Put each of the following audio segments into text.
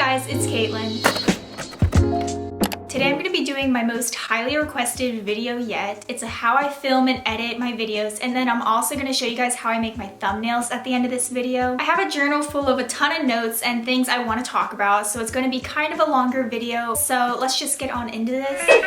guys, it's Katelyn. Today I'm going to be doing my most highly requested video yet. It's a how I film and edit my videos, and then I'm also going to show you guys how I make my thumbnails at the end of this video. I have a journal full of a ton of notes and things I want to talk about, so it's going to be kind of a longer video. So let's just get on into this.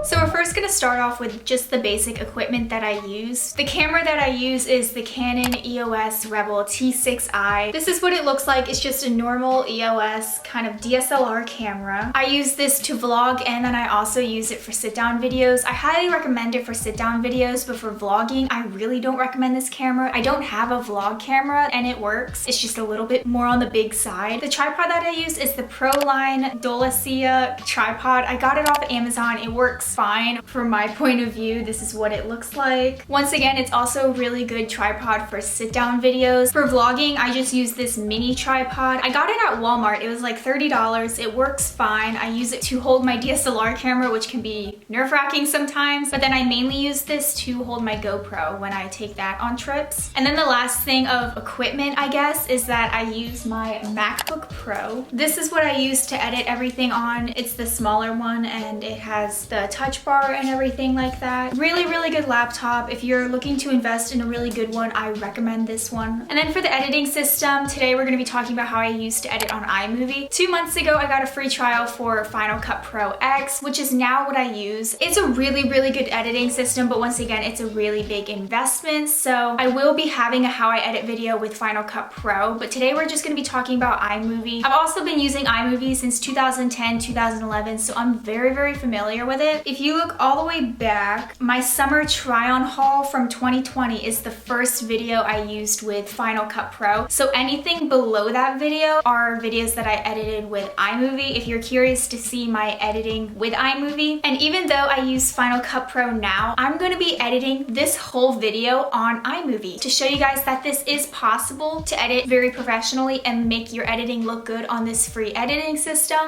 So we're first going to start off with just the basic equipment that I use. The camera that I use is the Canon EOS Rebel T6i. This is what it looks like. It's just a normal EOS kind of DSLR camera. I use this to vlog, and then I also use it for sit-down videos. I highly recommend it for sit-down videos, but for vlogging, I really don't recommend this camera. I don't have a vlog camera and it works. It's just a little bit more on the big side. The tripod that I use is the Proline Dolacia tripod. I got it off of Amazon. It works fine from my point of view. This is what it looks like. Once again, it's also a really good tripod for sit-down videos. For vlogging, I just use this mini tripod. I got it at Walmart. It was like $30. It works fine. I use it to hold my DSLR camera, which can be nerve-wracking sometimes, but then I mainly use this to hold my GoPro when I take that on trips. And then the last thing of equipment, I guess, is that I use my MacBook Pro. This is what I use to edit everything on. It's the smaller one, and it has the touch bar and everything like that. Really good laptop. If you're looking to invest in a really good one, I recommend this one. And then for the editing system, today we're going to be talking about how I used to edit on Imovie. 2 months ago, I got a free trial for Final Cut Pro X, which is now what I use. It's a really good editing system, but once again, it's a really big investment. So I will be having a how I edit video with Final Cut Pro, but today we're just going to be talking about iMovie. I've also been using iMovie since 2010, 2011, so I'm very familiar with it. If you look all the way back, my summer try-on haul from 2020 is the first video I used with Final Cut Pro. So anything below that video are videos that I edited with iMovie if you're curious to see my editing with iMovie. And even though I use Final Cut Pro now, I'm going to be editing this whole video on iMovie to show you guys that this is possible to edit very professionally and make your editing look good on this free editing system.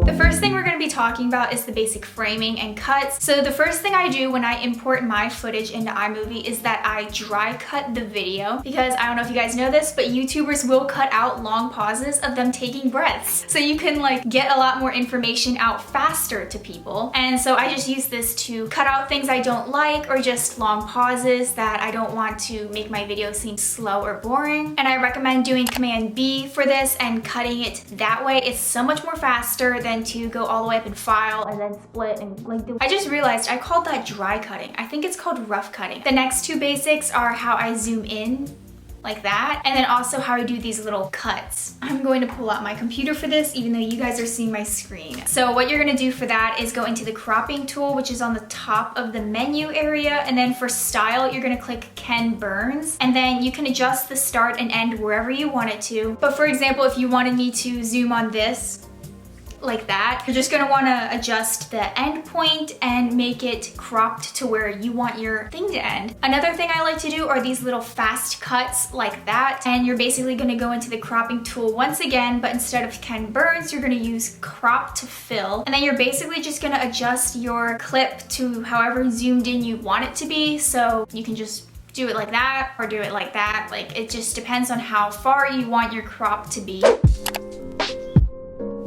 The first thing we're going to be talking about is the basic framing and cuts. So the first thing I do when I import my footage into iMovie is that I dry cut the video, because I don't know if you guys know this, but YouTubers will cut out long pauses of them taking breaths. So you can like get a lot more information out faster to people. And so I just use this to cut out things I don't like, or just long pauses that I don't want to make my video seem slow or boring. And I recommend doing Command B for this and cutting it that way. It's so much more faster than to go all the way up in File and then split and like I just realized I called that dry cutting. I think it's called rough cutting. The next two basics are how I zoom in like that, and then also how I do these little cuts. I'm going to pull out my computer for this, even though you guys are seeing my screen. So what you're gonna do for that is go into the cropping tool, which is on the top of the menu area, and then for style, you're gonna click Ken Burns, and then you can adjust the start and end wherever you want it to. But for example, if you wanted me to zoom on this, like that, you're just gonna wanna adjust the end point and make it cropped to where you want your thing to end. Another thing I like to do are these little fast cuts like that, and you're basically gonna go into the cropping tool once again, but instead of Ken Burns, you're gonna use crop to fill, and then you're basically just gonna adjust your clip to however zoomed in you want it to be. So you can just do it like that or do it like that. Like, it just depends on how far you want your crop to be.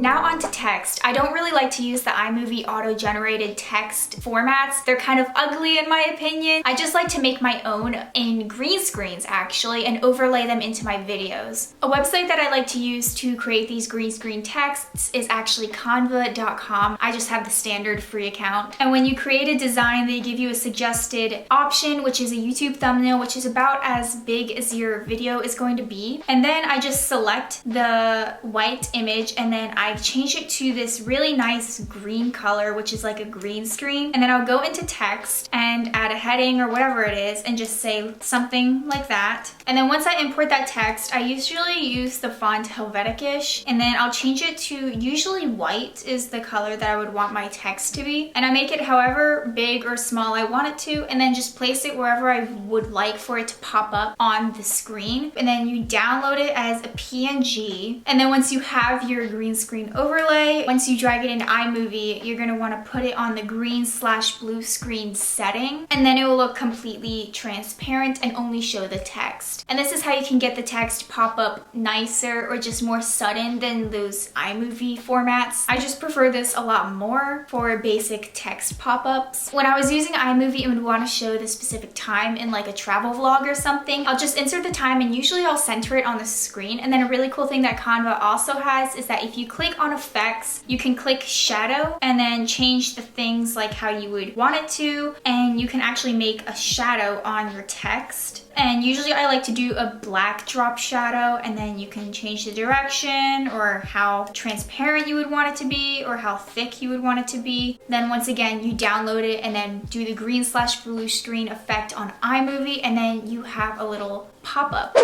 Now on to text. I don't really like to use the iMovie auto-generated text formats. They're kind of ugly in my opinion. I just like to make my own in green screens actually and overlay them into my videos. A website that I like to use to create these green screen texts is actually canva.com. I just have the standard free account. And when you create a design, they give you a suggested option, which is a YouTube thumbnail, which is about as big as your video is going to be. And then I just select the white image, and then I change it to this really nice green color, which is like a green screen. And then I'll go into text and add a heading or whatever it is and just say something like that. And then once I import that text, I usually use the font Helvetic-ish, and then I'll change it to usually white is the color that I would want my text to be. And I make it however big or small I want it to, and then just place it wherever I would like for it to pop up on the screen. And then you download it as a PNG. And then once you have your green screen screen overlay. Once you drag it into iMovie, you're gonna wanna put it on the green/blue screen setting, and then it will look completely transparent and only show the text. And this is how you can get the text pop up nicer or just more sudden than those iMovie formats. I just prefer this a lot more for basic text pop-ups. When I was using iMovie and would want to show the specific time in like a travel vlog or something, I'll just insert the time and usually I'll center it on the screen. And then a really cool thing that Canva also has is that if you click on effects, you can click shadow and then change the things like how you would want it to, and you can actually make a shadow on your text. And usually I like to do a black drop shadow, and then you can change the direction or how transparent you would want it to be or how thick you would want it to be. Then once again, you download it and then do the green/blue screen effect on iMovie, and then you have a little pop-up.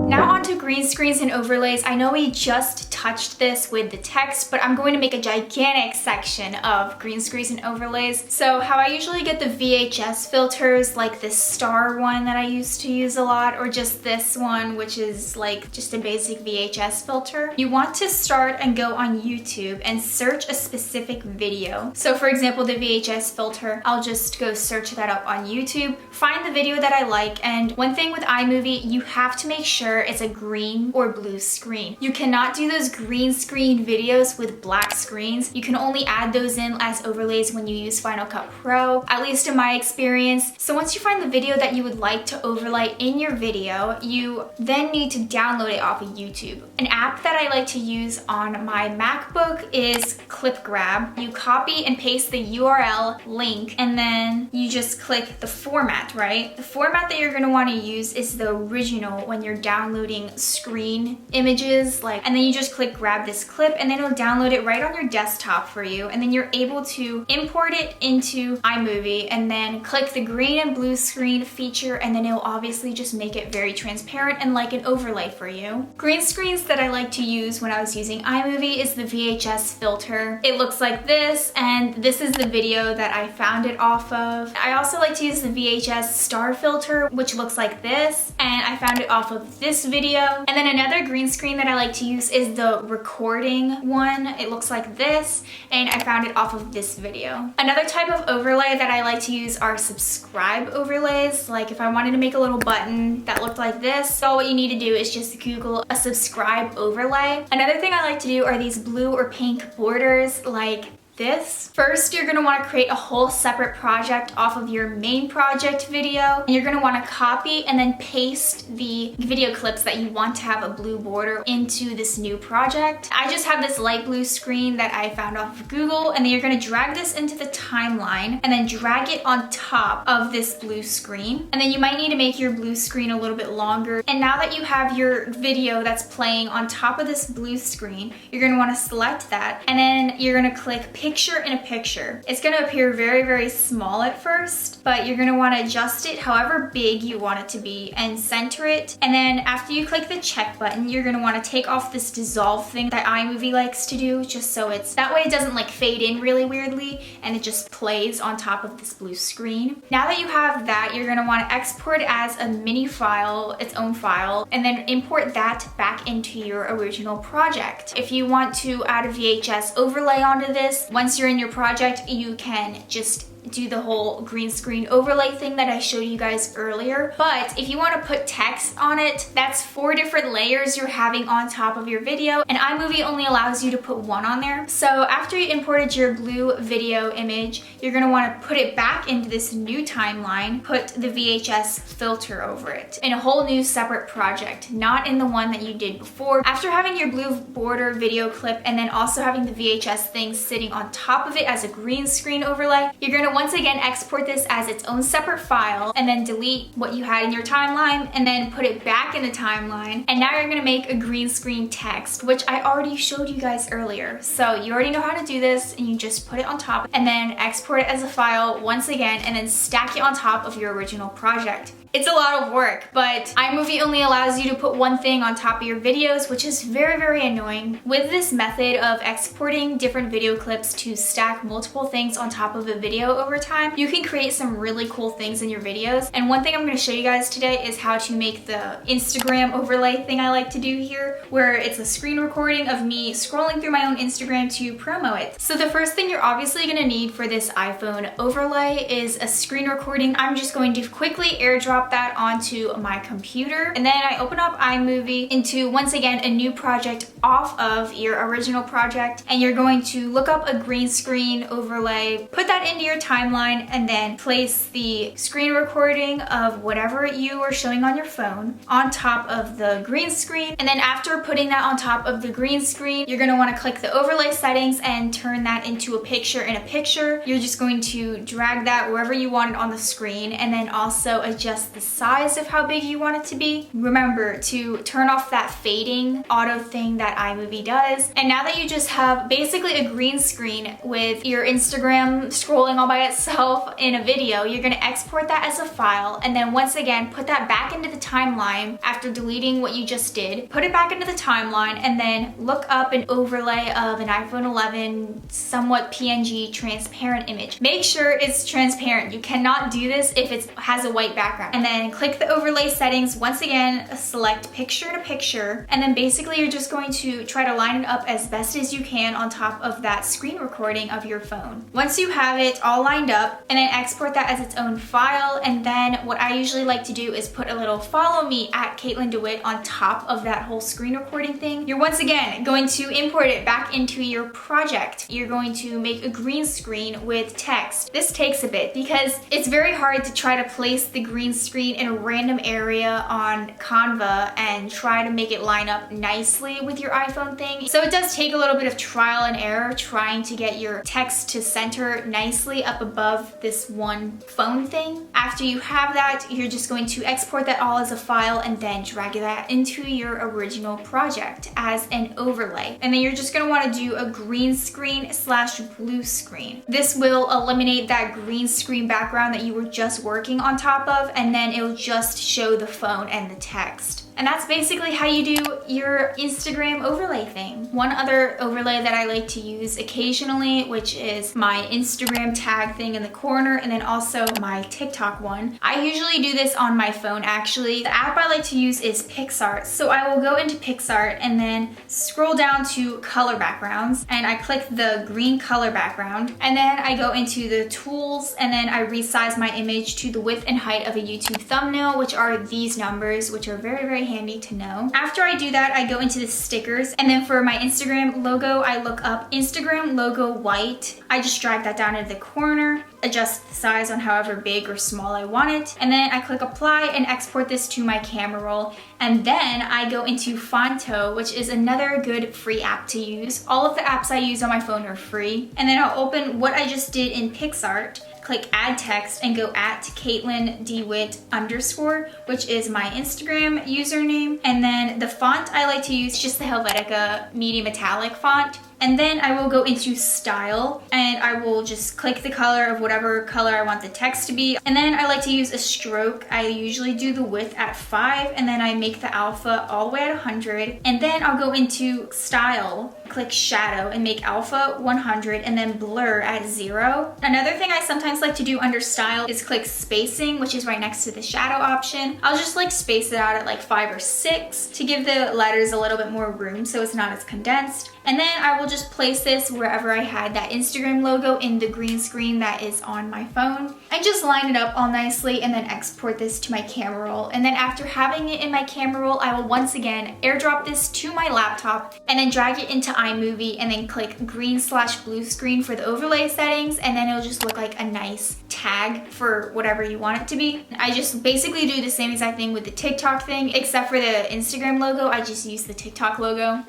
Now onto green screens and overlays. I know we just touched this with the text, but I'm going to make a gigantic section of green screens and overlays. So how I usually get the VHS filters, like this star one that I used to use a lot, or just this one, which is like just a basic VHS filter. You want to start and go on YouTube and search a specific video. So for example, the VHS filter, I'll just go search that up on YouTube, find the video that I like. And one thing with iMovie, you have to make sure it's a green or blue screen. You cannot do those green screen videos with black screens. You can only add those in as overlays when you use Final Cut Pro, at least in my experience. So once you find the video that you would like to overlay in your video, you then need to download it off of YouTube. An app that I like to use on my MacBook is Clip Grab. You copy and paste the URL link, and then you just click the format, right? The format that you're gonna wanna use is the original when you're downloading screen images, and then you just click grab this clip, and then it'll download it right on your desktop for you, and then you're able to import it into iMovie and then click the green and blue screen feature, and then it'll obviously just make it very transparent and like an overlay for you. Green screens that I like to use when I was using iMovie is the VHS filter. It looks like this, and this is the video that I found it off of. I also like to use the VHS star filter, which looks like this, and I found it off of this video. And then another green screen that I like to use is the recording one. It looks like this, and I found it off of this video. Another type of overlay that I like to use are subscribe overlays. Like if I wanted to make a little button that looked like this, so what you need to do is just Google a subscribe overlay. Another thing I like to do are these blue or pink borders like this. First, you're gonna wanna create a whole separate project off of your main project video, and you're gonna wanna copy and then paste the video clips that you want to have a blue border into this new project. I just have this light blue screen that I found off of Google, and then you're gonna drag this into the timeline and then drag it on top of this blue screen. And then you might need to make your blue screen a little bit longer. And now that you have your video that's playing on top of this blue screen, you're gonna wanna select that, and then you're gonna click picture in a picture. It's gonna appear very, very small at first, but you're gonna wanna adjust it however big you want it to be and center it. And then after you click the check button, you're gonna wanna take off this dissolve thing that iMovie likes to do, just so it's, that way it doesn't like fade in really weirdly and it just plays on top of this blue screen. Now that you have that, you're gonna wanna export it as a mini file, its own file, and then import that back into your original project. If you want to add a VHS overlay onto this, once you're in your project, you can just do the whole green screen overlay thing that I showed you guys earlier. But if you want to put text on it, that's 4 different layers you're having on top of your video, and iMovie only allows you to put 1 on there. So after you imported your blue video image, you're going to want to put it back into this new timeline, put the VHS filter over it in a whole new separate project, not in the one that you did before. After having your blue border video clip and then also having the VHS thing sitting on top of it as a green screen overlay, you're going to once again export this as its own separate file, and then delete what you had in your timeline and then put it back in the timeline. And now you're gonna make a green screen text, which I already showed you guys earlier. So you already know how to do this, and you just put it on top and then export it as a file once again, and then stack it on top of your original project. It's a lot of work, but iMovie only allows you to put 1 thing on top of your videos, which is very, very annoying. With this method of exporting different video clips to stack multiple things on top of a video over time, you can create some really cool things in your videos. And one thing I'm going to show you guys today is how to make the Instagram overlay thing I like to do here, where it's a screen recording of me scrolling through my own Instagram to promo it. So the first thing you're obviously going to need for this iPhone overlay is a screen recording. I'm just going to quickly airdrop that onto my computer, and then I open up iMovie into, once again, a new project off of your original project, and you're going to look up a green screen overlay, put that into your timeline, and then place the screen recording of whatever you are showing on your phone on top of the green screen. And then after putting that on top of the green screen, you're going to want to click the overlay settings and turn that into a picture in a picture. You're just going to drag that wherever you want it on the screen, and then also adjust the size of how big you want it to be. Remember to turn off that fading auto thing that iMovie does. And now that you just have basically a green screen with your Instagram scrolling all by itself in a video, you're going to export that as a file, and then once again put that back into the timeline after deleting what you just did. Put it back into the timeline, and then look up an overlay of an iPhone 11 somewhat PNG transparent image. Make sure it's transparent. You cannot do this if it has a white background. And then click the overlay settings. Once again, select picture in a picture, and then basically you're just going to try to line it up as best as you can on top of that screen recording of your phone. Once you have it all lined up, and then export that as its own file, and then what I usually like to do is put a little follow me at Katelyn DeWitt on top of that whole screen recording thing. You're once again going to import it back into your project. You're going to make a green screen with text. This takes a bit because it's very hard to try to place the green screen in a random area on Canva and try to make it line up nicely with your iPhone thing. So it does take a little bit of trial and error trying to get your text to center nicely up above this one phone thing. After you have that, you're just going to export that all as a file and then drag that into your original project as an overlay. And then you're just going to want to do a green screen slash blue screen. This will eliminate that green screen background that you were just working on top of, and then it'll just show the phone and the text. And that's basically how you do your Instagram overlay thing. One other overlay that I like to use occasionally, which is my Instagram tag thing in the corner, and then also my TikTok one. I usually do this on my phone actually. The app I like to use is PixArt. So I will go into PixArt and then scroll down to color backgrounds, and I click the green color background, and then I go into the tools, and then I resize my image to the width and height of a YouTube thumbnail, which are these numbers, which are very, very handy to know. After I do that, I go into the stickers, and then for my Instagram logo, I look up Instagram logo white. I just drag that down into the corner, adjust the size on however big or small I want it, and then I click apply and export this to my camera roll. And then I go into Fonto, which is another good free app to use. All of the apps I use on my phone are free. And then I'll open what I just did in PixArt, click add text, and go at kkatelyndewitt_, which is my Instagram username. And then the font I like to use is just the Helvetica medium metallic font. And then I will go into style, and I will just click the color of whatever color I want the text to be. And then I like to use a stroke. I usually do the width at 5, and then I make the alpha all the way at 100. And then I'll go into style, click shadow, and make alpha 100, and then blur at 0. Another thing I sometimes like to do under style is click spacing, which is right next to the shadow option. I'll just like space it out at like 5 or 6 to give the letters a little bit more room so it's not as condensed. And then I will just place this wherever I had that Instagram logo in the green screen that is on my phone. I just line it up all nicely and then export this to my camera roll. And then after having it in my camera roll, I will once again airdrop this to my laptop and then drag it into iMovie and then click green/blue screen for the overlay settings, and then it'll just look like a nice tag for whatever you want it to be. I just basically do the same exact thing with the TikTok thing, except for the Instagram logo, I just use the TikTok logo.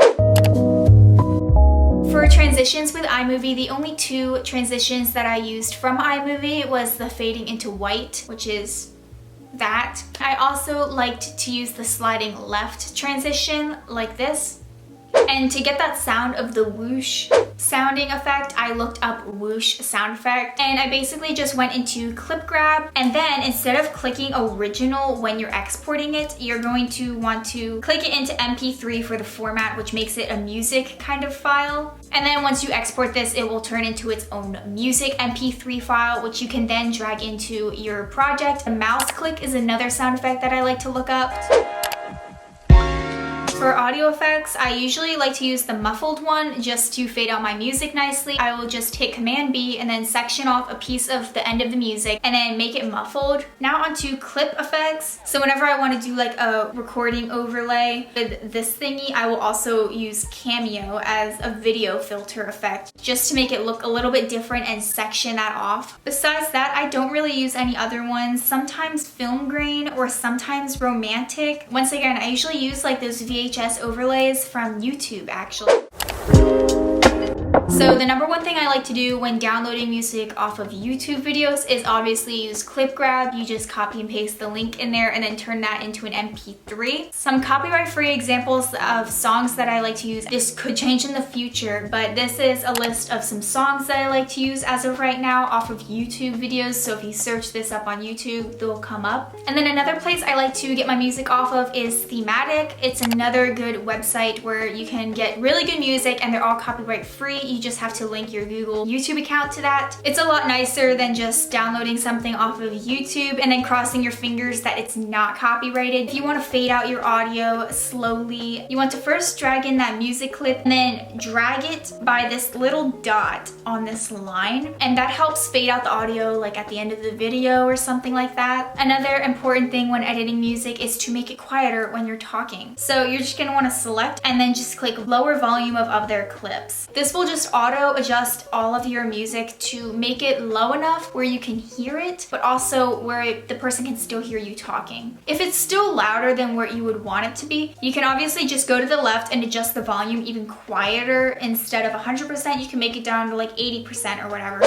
For transitions with iMovie, the only 2 transitions that I used from iMovie was the fading into white, which is that. I also liked to use the sliding left transition like this. And to get that sound of the whoosh sounding effect, I looked up whoosh sound effect, and I basically just went into clip grab, and then instead of clicking original when you're exporting it, you're going to want to click it into MP3 for the format, which makes it a music kind of file. And then once you export this, it will turn into its own music MP3 file, which you can then drag into your project. A mouse click is another sound effect that I like to look up. For audio effects, I usually like to use the muffled one just to fade out my music nicely. I will just hit Command B and then section off a piece of the end of the music and then make it muffled. Now onto clip effects. So whenever I want to do like a recording overlay with this thingy, I will also use Cameo as a video filter effect just to make it look a little bit different and section that off. Besides that, I don't really use any other ones. Sometimes film grain or sometimes romantic. Once again, I usually use like those VHS overlays from YouTube actually. So the number one thing I like to do when downloading music off of YouTube videos is obviously use clip grab. You just copy and paste the link in there and then turn that into an MP3. Some copyright-free examples of songs that I like to use. This could change in the future, but this is a list of some songs that I like to use as of right now off of YouTube videos. So if you search this up on YouTube, they'll come up. And then another place I like to get my music off of is Thematic. It's another good website where you can get really good music and they're all copyright-free. You just have to link your Google YouTube account to that. It's a lot nicer than just downloading something off of YouTube and then crossing your fingers that it's not copyrighted. If you want to fade out your audio slowly, you want to first drag in that music clip and then drag it by this little dot on this line, and that helps fade out the audio like at the end of the video or something like that. Another important thing when editing music is to make it quieter when you're talking. So you're just going to want to select and then just click lower volume of other clips. This will just auto adjust all of your music to make it low enough where you can hear it, but also where the person can still hear you talking. If it's still louder than what you would want it to be, you can obviously just go to the left and adjust the volume even quieter. Instead of 100%, you can make it down to like 80% or whatever.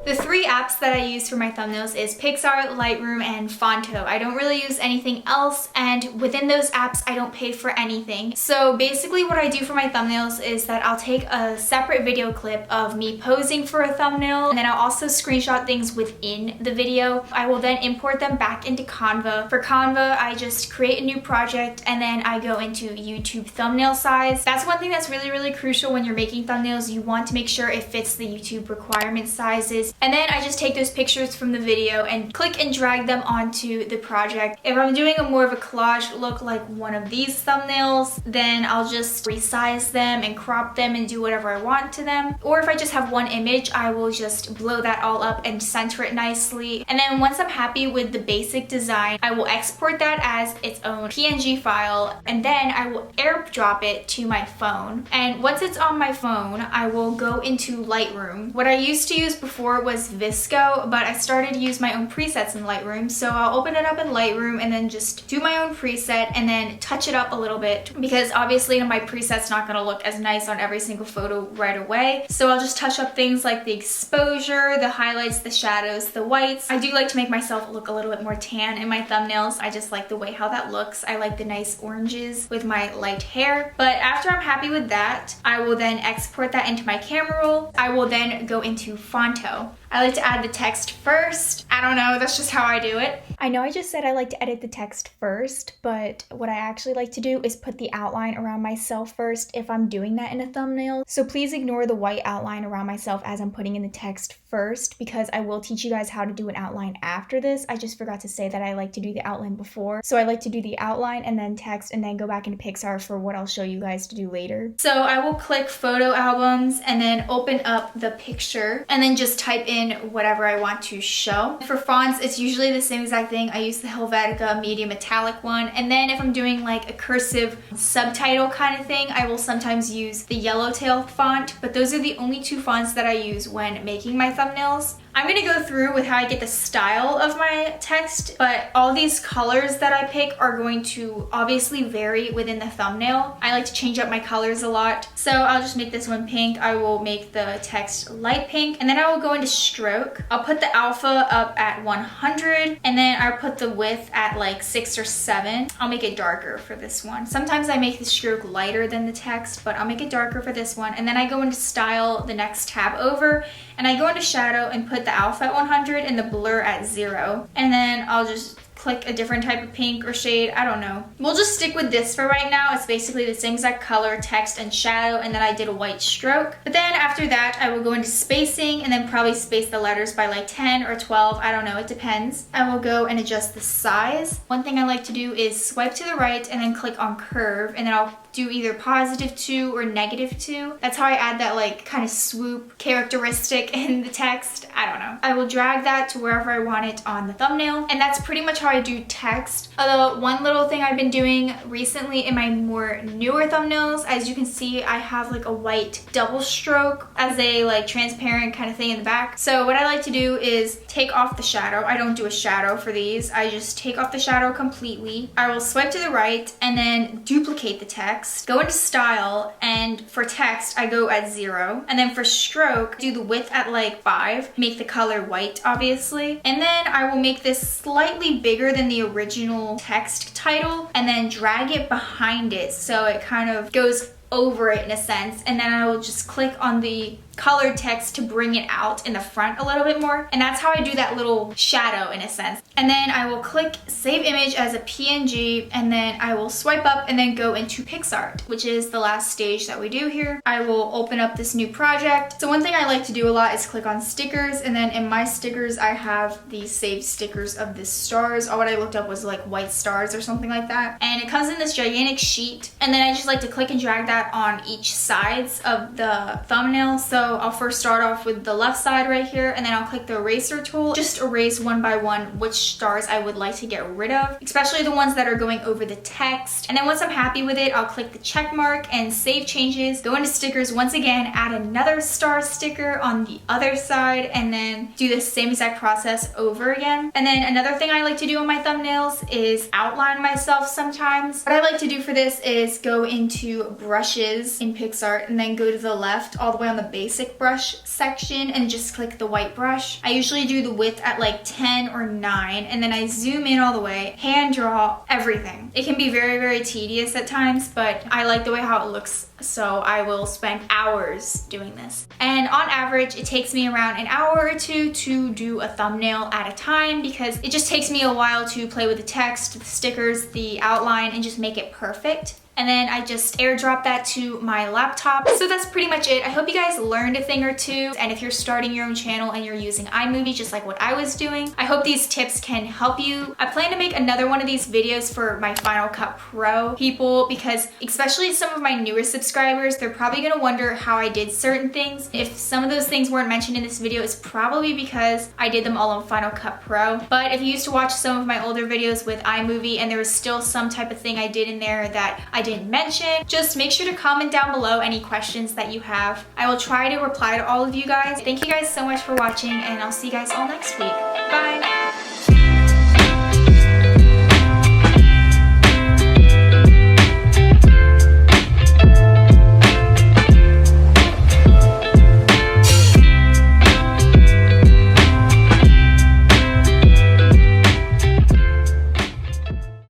The three apps that I use for my thumbnails is Pixar, Lightroom, and Fonto. I don't really use anything else, and within those apps, I don't pay for anything. So basically what I do for my thumbnails is that I'll take a separate video clip of me posing for a thumbnail, and then I'll also screenshot things within the video. I will then import them back into Canva. For Canva, I just create a new project, and then I go into YouTube thumbnail size. That's one thing that's really, really crucial when you're making thumbnails. You want to make sure it fits the YouTube requirement sizes. And then I just take those pictures from the video and click and drag them onto the project. If I'm doing a more of a collage look like one of these thumbnails, then I'll just resize them and crop them and do whatever I want to them. Or if I just have one image, I will just blow that all up and center it nicely. And then once I'm happy with the basic design, I will export that as its own PNG file, and then I will airdrop it to my phone. And once it's on my phone, I will go into Lightroom. What I used to use before was Visco, but I started to use my own presets in Lightroom, so I'll open it up in Lightroom and then just do my own preset and then touch it up a little bit, because obviously my preset's not going to look as nice on every single photo right away. So I'll just touch up things like the exposure, the highlights, the shadows, the whites. I do like to make myself look a little bit more tan in my thumbnails. I just like the way how that looks. I like the nice oranges with my light hair. But after I'm happy with that, I will then export that into my camera roll. I will then go into Fonto. I like to add the text first. I don't know, that's just how I do it. I know I just said I like to edit the text first, but what I actually like to do is put the outline around myself first if I'm doing that in a thumbnail. So please ignore the white outline around myself as I'm putting in the text first, because I will teach you guys how to do an outline after this. I just forgot to say that I like to do the outline before. So I like to do the outline and then text and then go back into Pixar for what I'll show you guys to do later. So I will click photo albums and then open up the picture and then just type in whatever I want to show. For fonts, it's usually the same exact thing. I use the Helvetica medium metallic one, and then if I'm doing like a cursive subtitle kind of thing, I will sometimes use the Yellowtail font, but those are the only two fonts that I use when making my thumbnails. I'm gonna go through with how I get the style of my text, but all these colors that I pick are going to obviously vary within the thumbnail. I like to change up my colors a lot. So I'll just make this one pink. I will make the text light pink, and then I will go into stroke. I'll put the alpha up at 100, and then I'll put the width at like 6 or 7. I'll make it darker for this one. Sometimes I make the stroke lighter than the text, but I'll make it darker for this one. And then I go into style, the next tab over, and I go into shadow and put the alpha at 100 and the blur at 0. And then I'll just click a different type of pink or shade, I don't know. We'll just stick with this for right now. It's basically the same exact color, text, and shadow, and then I did a white stroke. But then after that, I will go into spacing and then probably space the letters by like 10 or 12, I don't know, it depends. I will go and adjust the size. One thing I like to do is swipe to the right and then click on curve, and then I'll do either +2 or -2. That's how I add that like kind of swoop characteristic in the text. I don't know. I will drag that to wherever I want it on the thumbnail, and that's pretty much how I do text. Although one little thing I've been doing recently in my more newer thumbnails, as you can see, I have like a white double stroke as a like transparent kind of thing in the back. So what I like to do is take off the shadow. I don't do a shadow for these. I just take off the shadow completely. I will swipe to the right and then duplicate the text, go into style, and for text I go at 0, and then for stroke do the width at like 5, make the color white obviously, and then I will make this slightly bigger than the original text title and then drag it behind it so it kind of goes over it in a sense, and then I will just click on the colored text to bring it out in the front a little bit more, and that's how I do that little shadow in a sense. And then I will click save image as a PNG, and then I will swipe up and then go into PixArt, which is the last stage that we do here. I will open up this new project. So one thing I like to do a lot is click on stickers, and then in my stickers I have these saved stickers of the stars. All what I looked up was like white stars or something like that, and it comes in this gigantic sheet, and then I just like to click and drag that on each sides of the thumbnail. So I'll first start off with the left side right here, and then I'll click the eraser tool, just erase one by one which stars I would like to get rid of, especially the ones that are going over the text. And then once I'm happy with it, I'll click the check mark and save changes, go into stickers once again, add another star sticker on the other side, and then do the same exact process over again. And then another thing I like to do on my thumbnails is outline myself sometimes. What I like to do for this is go into brushes in PixArt and then go to the left all the way on the basic brush section and just click the white brush. I usually do the width at like 10 or 9, and then I zoom in all the way, hand draw everything. It can be very, very tedious at times, but I like the way how it looks, so I will spend hours doing this. And on average, it takes me around an hour or 2 to do a thumbnail at a time, because it just takes me a while to play with the text, the stickers, the outline, and just make it perfect. And then I just airdrop that to my laptop. So that's pretty much it. I hope you guys learned a thing or two. And if you're starting your own channel and you're using iMovie just like what I was doing, I hope these tips can help you. I plan to make another one of these videos for my Final Cut Pro people, because especially some of my newer subscribers, they're probably gonna wonder how I did certain things. If some of those things weren't mentioned in this video, it's probably because I did them all on Final Cut Pro. But if you used to watch some of my older videos with iMovie and there was still some type of thing I did in there that I didn't mention, just make sure to comment down below any questions that you have. I will try to reply to all of you guys. Thank you guys so much for watching, and I'll see you guys all next week. Bye!